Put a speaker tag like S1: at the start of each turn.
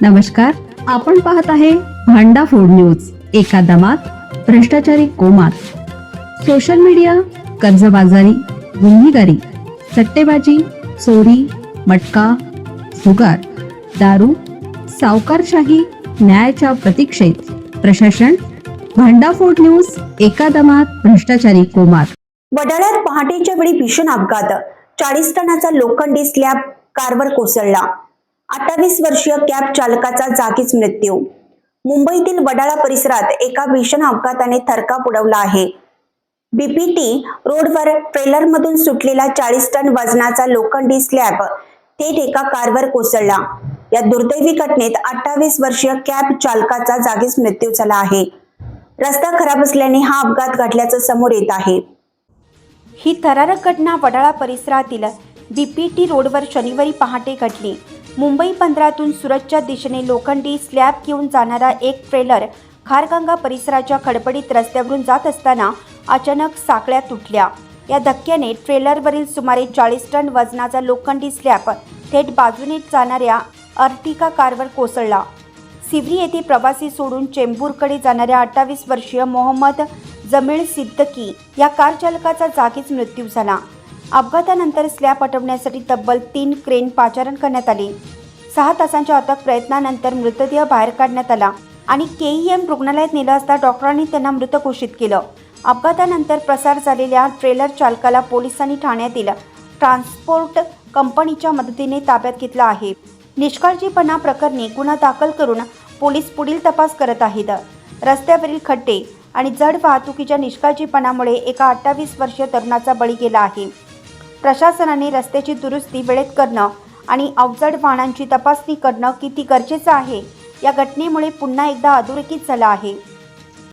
S1: नमस्कार, आपण पाहत आहे भांडा फोड न्यूज. एका दमात भ्रष्टाचारी कोमात. सोशल मीडिया, कर्जबाजारी, गुन्हेगारी, सट्टेबाजी, चोरी, मटका, जुगार, दारू, सावकारशाही, न्यायाच्या प्रतीक्षेत प्रशासन. भांडाफोड न्यूज. एका दमात भ्रष्टाचारी कोमात.
S2: वडाळ्यात पहाटेच्या वेळी भीषण अपघात. 40 टनाचा लोखंडी स्लॅब कारवर कोसळला. 28 वर्षीय कॅब चालकाचा जागीच मृत्यू. मुंबईतील वडाळा परिसरात एका भीषण अपघाताने थरकाप उडवला आहे. बीपीटी रोडवर ट्रेलरमधून सुटलेला 40 टन वजनाचा लोखंडी स्लॅब थेट एका कारवर कोसळला. या दुर्दैवी घटनेत 28 वर्षीय कॅब चालकाचा जागीच मृत्यू झाला आहे. रस्ता खराब असल्याने हा अपघात घडल्याचं समोर येत आहे.
S3: ही थरारक घटना वडाळा परिसरातील बीपीटी रोडवर शनिवारी पहाटे घडली. मुंबई बंदरातून सुरतच्या दिशेने लोखंडी स्लॅब घेऊन जाणारा एक ट्रेलर खारगंगा परिसराच्या खडबडीत रस्त्यावरून जात असताना अचानक साखळ्या तुटल्या. या धक्क्याने ट्रेलरवरील सुमारे 40 टन वजनाचा लोखंडी स्लॅब थेट बाजूने जाणाऱ्या अर्टिगा कारवर कोसळला. सिवरी येथे प्रवासी सोडून चेंबूरकडे जाणाऱ्या 28 वर्षीय मोहम्मद जमील सिद्दकी या कार चालकाचा जागीच मृत्यू झाला. अपघातानंतर स्लॅब हटवण्यासाठी तब्बल 3 क्रेन पाचारण करण्यात आले. 6 तासांच्या अथक प्रयत्नानंतर मृतदेह बाहेर काढण्यात आला आणि केईएम रुग्णालयात नेला असता डॉक्टरांनी त्यांना मृत घोषित केलं. अपघातानंतर पसार झालेल्या ट्रेलर चालकाला पोलिसांनी ठाण्यातील ट्रान्सपोर्ट कंपनीच्या मदतीने ताब्यात घेतलं आहे. निष्काळजीपणा प्रकरणी गुन्हा दाखल करून पोलीस पुढील तपास करत आहेत. रस्त्यावरील खड्डे आणि जड वाहतुकीच्या निष्काळजीपणामुळे एका 28 वर्षीय तरुणाचा बळी गेला आहे. प्रशासनाने रस्त्याची दुरुस्ती वेळेत करणं आणि अवजड वाहनांची तपासणी करणं किती गरजेचं आहे. या घटनेमुळे पुन्हा एकदा अधोरेखित झालं आहे.